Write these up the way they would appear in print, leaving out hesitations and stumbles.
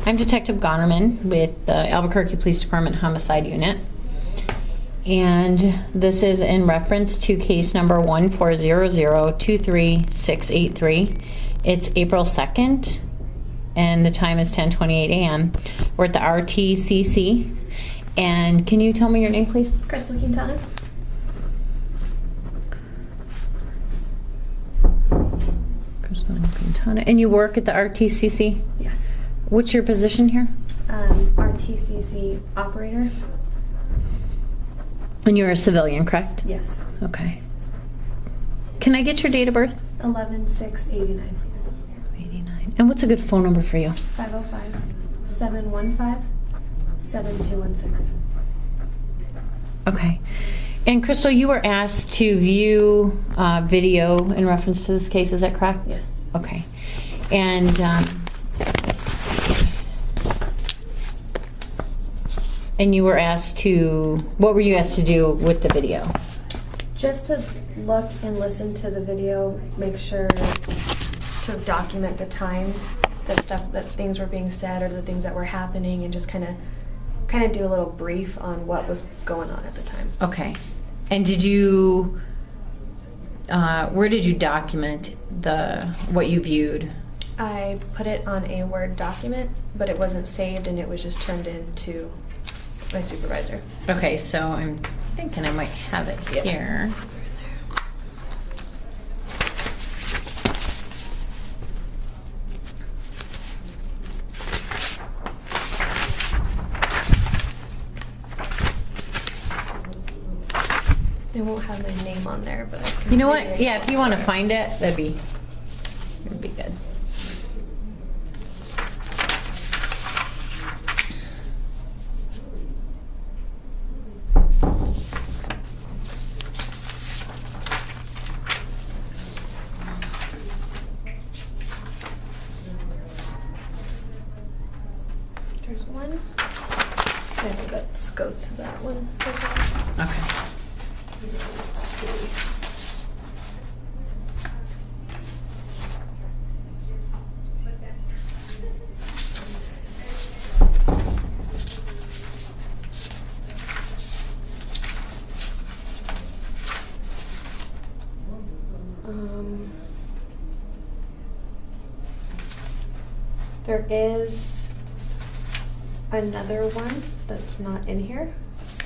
I'm Detective Gonterman with the Albuquerque Police Department Homicide Unit. And this is in reference to case number 140023683. It's April 2nd, and the time is 10:28 a.m. We're at the RTCC. And can you tell me your name, please? Quintana. Quintana. And you work at the RTCC? Yes. What's your position here? RTCC operator. And you're a civilian, correct? Yes. Okay. Can I get your date of birth? 11/6/89. 89. And what's a good phone number for you? 505-715-7216. Okay. And Crystal, you were asked to view video in reference to this case, is that correct? Yes. Okay. And let's see. And you were asked to, what were you asked to do with the video? Just to look and listen to the video, make sure to document the times, that things were being said or the things that were happening, and just kind of do a little brief on what was going on at the time. Okay. And did you, where did you document what you viewed? I put it on a Word document, but it wasn't saved, and it was just turned in to my supervisor. Okay, so I'm thinking I might have it here. It won't have my name on there, but I can. You know what? Yeah, if you want to find it, that'd be good. There's one. I think that goes to that one as well. Okay. Let's see. There is another one that's not in here.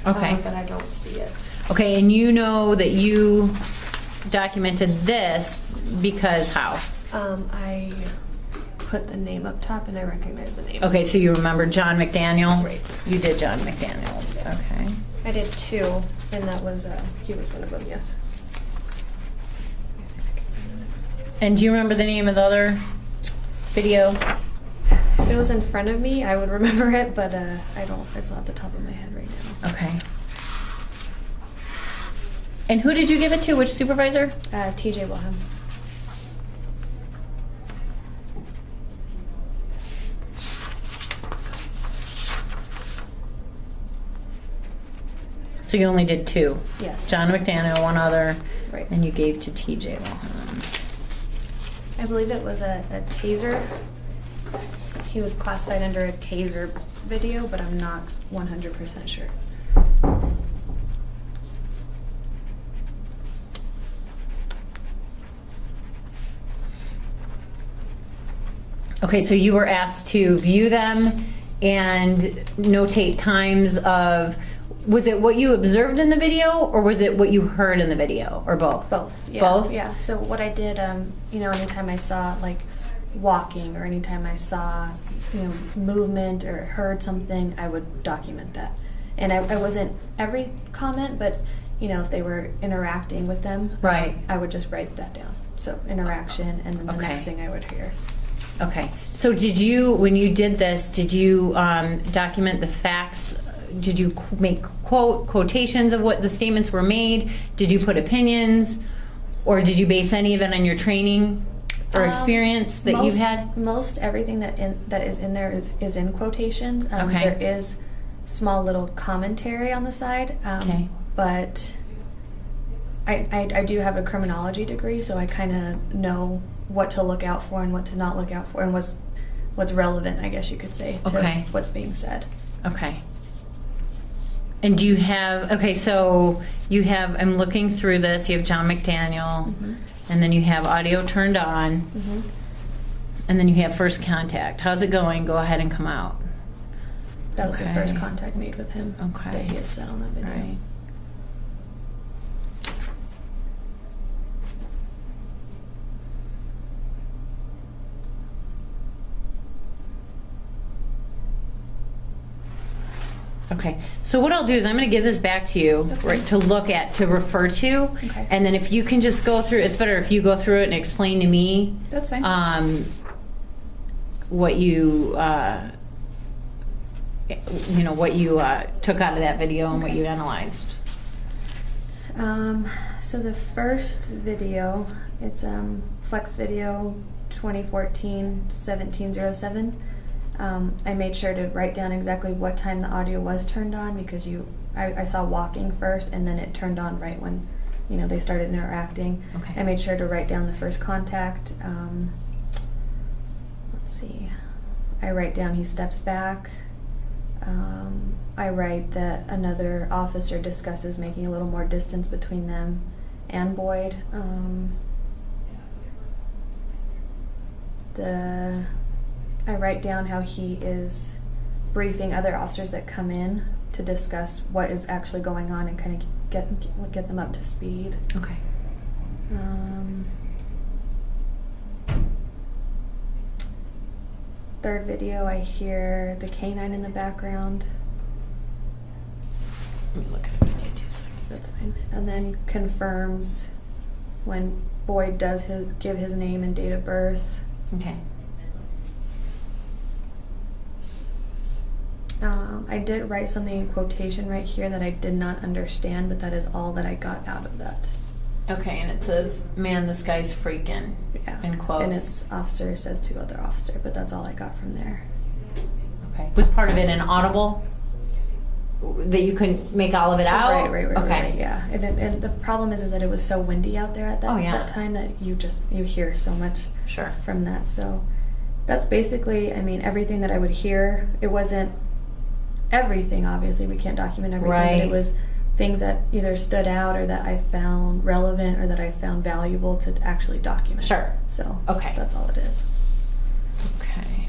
Okay. But I don't see it. Okay, and you know that you documented this because how? I put the name up top and I recognize the name. Okay, so you remember John McDaniel? Right. You did John McDaniel. Yeah. Okay. I did two, and that was, he was one of them, yes. Let me see if I can find the next one. And do you remember the name of the other video? If it was in front of me, I would remember it, but I don't, it's not at the top of my head right now. Okay. And who did you give it to? Which supervisor? TJ Wilhelm. So you only did two? Yes. John McDaniel, one other, Right. and you gave to TJ Wilhelm. I believe it was a taser. He was classified under a taser video, but I'm not 100% sure. Okay, so you were asked to view them and notate times of, was it what you observed in the video or was it what you heard in the video, or both? Both, yeah. Both? Yeah, so what I did, you know, anytime I saw, like, walking, or anytime I saw, you know, movement or heard something, I would document that. And I wasn't every comment, but, you know, if they were interacting with them, Right. I would just write that down. So interaction, and then the Okay. next thing I would hear. Okay, so did you, when you did this, did you document the facts? Did you make quotations of what the statements were made? Did you put opinions? Or did you base any of it on your training or experience that you've had? Most everything that is in there is in quotations. Okay. There is small little commentary on the side. Okay. But I do have a criminology degree, so I kind of know what to look out for and what to not look out for, and what's what's relevant, I guess you could say, to Okay. what's being said. Okay. And do you have, okay, so you have, I'm looking through this, you have John McDaniel, and then you have audio turned on, and then you have first contact. How's it going? Go ahead and come out. That was the Okay. first contact made with him Okay. that he had said on that video. Right. Okay, so what I'll do is I'm going to give this back to you, That's right, fine. to look at, to refer to, Okay. and then if you can just go through, it's better if you go through it and explain to me That's fine. what you, what you took out of that video and what Okay. you analyzed. So the first video, it's Flex Video 2014-1707. I made sure to write down exactly what time the audio was turned on because I saw walking first and then it turned on right when they started interacting. Okay. I made sure to write down the first contact. Let's see. I write down he steps back. I write that another officer discusses making a little more distance between them and Boyd. I write down how he is briefing other officers that come in to discuss what is actually going on and kind of get them up to speed. Okay. Third video, I hear the canine in the background. Let me look at it with you 2 seconds. That's fine. And then confirms when Boyd does give his name and date of birth. Okay. I did write something in quotation right here that I did not understand, but that is all that I got out of that. Okay, and it says, "Man, this guy's freaking." Yeah. In quotes. And it's officer says to other officer, but that's all I got from there. Okay. Was part of it an audible? That you couldn't make all of it out? Right, Okay. yeah. And the problem is that it was so windy out there at that, Oh, yeah. that time that you hear so much Sure. from that. So that's basically, everything that I would hear. It wasn't everything, obviously. We can't document everything, Right. but it was things that either stood out or that I found relevant or that I found valuable to actually document. Sure. So Okay. that's all it is. Okay.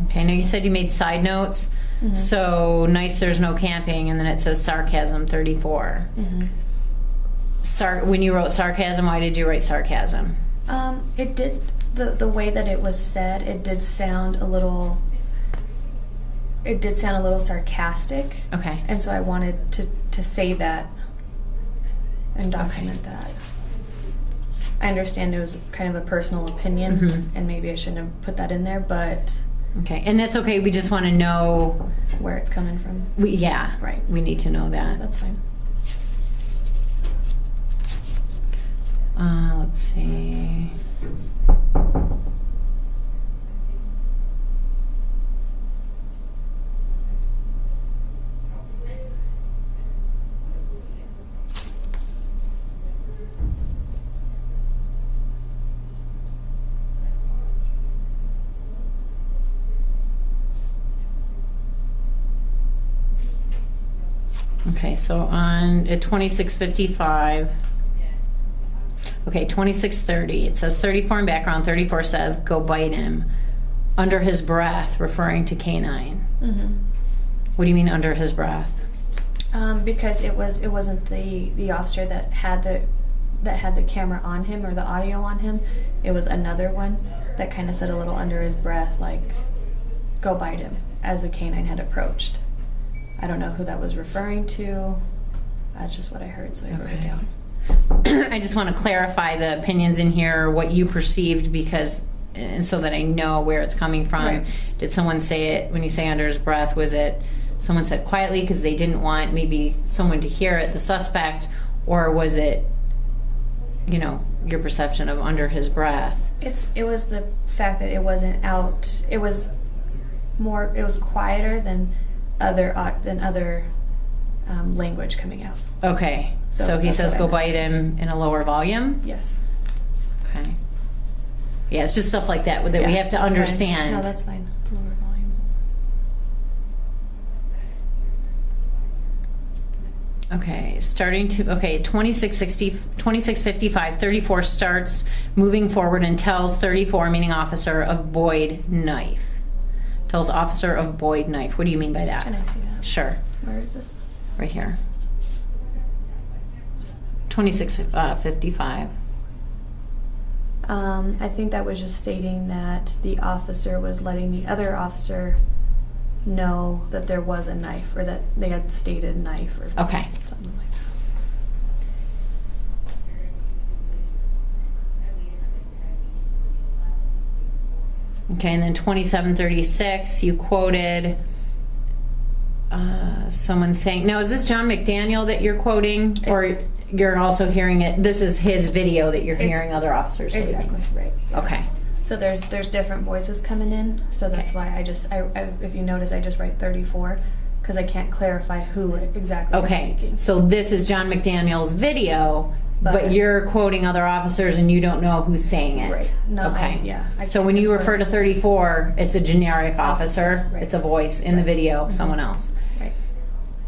Okay, now you said you made side notes. Mhm. So, nice there's no camping, and then it says sarcasm 34. Mm-hmm. When you wrote sarcasm, why did you write sarcasm? It did, the way that it was said, it did sound a little sarcastic. Okay. And so I wanted to say that and document that. I understand it was kind of a personal opinion, Mhm. and maybe I shouldn't have put that in there, but Okay, and that's okay. We just want to know. where it's coming from, Yeah. Right. We need to know that. that's fine. Let's see. Okay, so at 26:55. Okay, 26:30. It says 34 in background. 34 says, "Go bite him," under his breath, referring to canine. Mm-hmm. What do you mean under his breath? Because it wasn't the officer that had the camera on him or the audio on him. It was another one that kind of said a little under his breath, like, "Go bite him," as the canine had approached. I don't know who that was referring to. That's just what I heard, so I wrote it Okay. down. I just want to clarify the opinions in here, what you perceived, and so that I know where it's coming from. Right. Did someone say it when you say under his breath? Was it someone said quietly because they didn't want maybe someone to hear it, the suspect, or was it, your perception of under his breath? It was the fact that it wasn't out. It was quieter than other language coming out. Okay, so he that's says what I go meant. bite him in a lower volume? Yes. Yeah, it's just stuff like that that we have to that's fine. understand. No, that's fine. Lower volume. Okay, 2655, 34 starts moving forward and tells 34, meaning officer, of Boyd knife. Tells officer of Boyd knife. What do you mean by that? Can I see that? Sure. Where is this? Right here. 2655. I think that was just stating that the officer was letting the other officer know that there was a knife, or that they had stated knife, or Okay. something like that. Okay, and then 2736, you quoted someone saying, now is this John McDaniel that you're quoting? Or It's- you're also hearing it, this is his video that you're hearing other officers say Exactly, things? right. Yeah. Okay. So there's different voices coming in, so that's Okay. why I if you notice, I just write 34, because I can't clarify who exactly is Okay, speaking. so this is John McDaniel's video, but you're quoting other officers and you don't know who's saying it. Right. No, Okay. I So can't when you confirm. refer to 34, it's a generic officer. Right. It's a voice in the video, someone else. Right.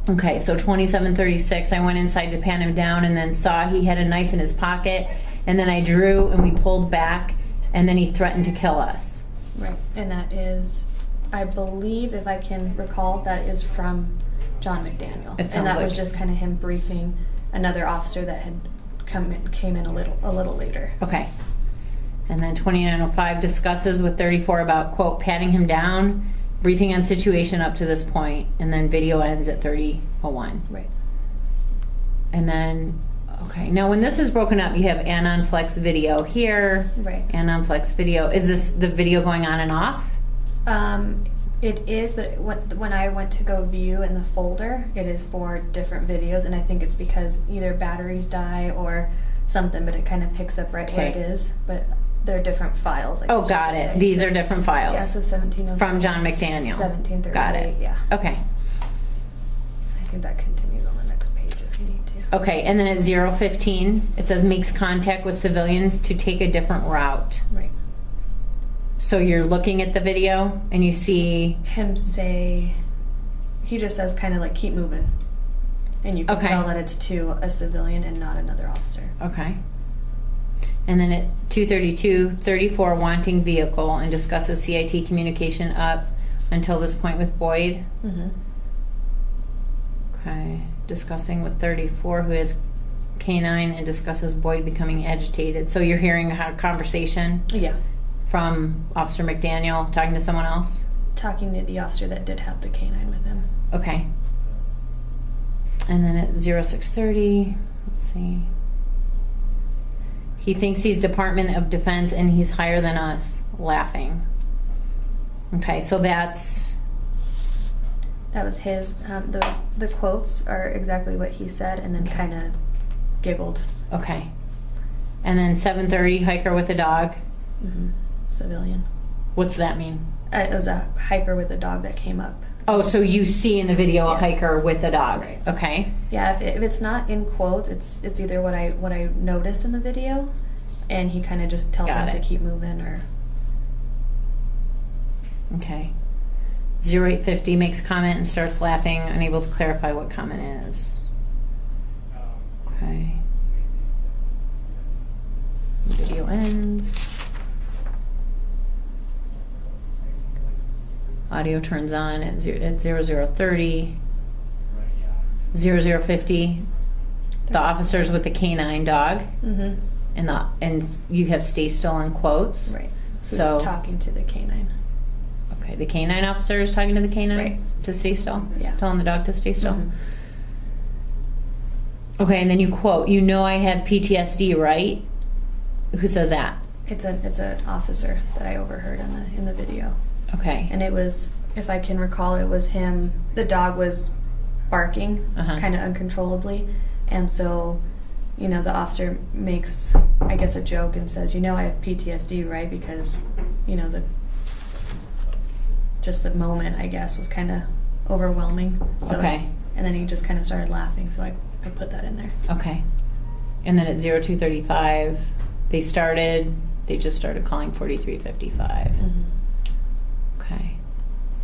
Okay, so 2736, I went inside to pan him down and then saw he had a knife in his pocket, and then I drew and we pulled back, and then he threatened to kill us. Right, and that is, I believe, if I can recall, that is from John McDaniel. It sounds and that like- was just kind of him briefing another officer that had came in a little later. Okay. And then 2905 discusses with 34 about, quote, patting him down, briefing on situation up to this point, and then video ends at 30:01. Right. And then, okay, now when this is broken up, you have Anon Flex video here, Right. Anon Flex video. Is this the video going on and off? It is, but when I went to go view in the folder, it is for different videos, and I think it's because either batteries die or something, but it kind of picks up right where it Okay. is. But they're different files. I Oh, guess you got could it. say. These So- are different files. Yeah, so 1707. From John McDaniel. 1738. Got it. Yeah. Okay. I think that continues on the next page if you need to. Okay, and then at 015, it says makes contact with civilians to take a different route. Right. So you're looking at the video and you see, Him say, he just says kind of like keep moving. And you can Okay. tell that it's to a civilian and not another officer. okay. And then at 232, 34 wanting vehicle and discusses CIT communication up until this point with Boyd. Mm-hmm. Okay. Discussing with 34 who has canine and discusses Boyd becoming agitated. So you're hearing a conversation Yeah. from Officer McDaniel talking to someone else? Talking to the officer that did have the canine with him. Okay. And then at 0630, let's see. He thinks he's Department of Defense and he's higher than us, laughing. Okay, so that's, That was his. The quotes are exactly what he said, and then Okay. kind of giggled. okay. And then 730, hiker with a dog. Mm-hmm. Civilian. What's that mean? It was a hiker with a dog that came up. Oh, so you see in the video a Yeah. hiker with a dog. Right. Okay. Yeah, if it's not in quotes, it's either what I noticed in the video, and he kind of just tells Got him to it. keep moving, or Okay. 0850 makes comment and starts laughing, unable to clarify what comment is. Okay. Video ends. Audio turns on at 0030. 0050. The officers with the canine dog, mm-hmm. and you have stay still in quotes. Right. Who's So- talking to the canine? Okay, the canine officer is talking to the canine Right. to stay still? Yeah. Telling the dog to stay still? Mhm. Okay, and then you quote, you know I have PTSD, right? Who says that? It's an officer that I overheard in the video, Okay. and it was, if I can recall, it was him. The dog was barking Uh-huh. kind of uncontrollably, and so, the officer makes, I guess, a joke and says, I have PTSD, right? Because, the moment, I guess, was kind of overwhelming. So, Okay. And then he just kind of started laughing, so I put that in there. Okay. And then at 0235, they started they just started calling 4355. Okay.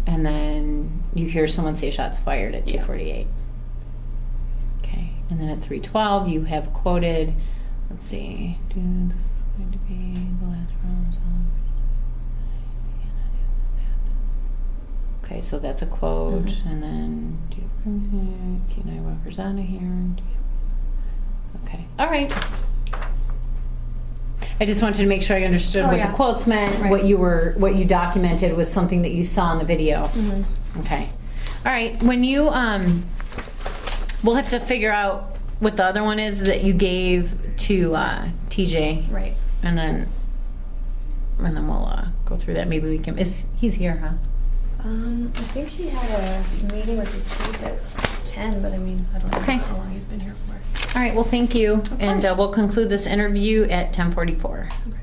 And then you hear someone say shots fired at 2:48. Okay. And then at 3:12, you have quoted, let's see, dude, this is going to be the last problem solved. Okay, so that's a quote, and then do you have K9 workers out of here? Okay, all right. I just wanted to make sure I understood what the quotes meant. Right. What you documented was something that you saw in the video. Okay, all right. When you we'll have to figure out what the other one is that you gave to TJ, Right. and then we'll go through that. Maybe we can. He's here, huh? I think he had a meeting with the chief at 10, but I mean, I don't know how long he's been here for. All right, well, thank you. And course. we'll conclude this interview at 10:44. Okay.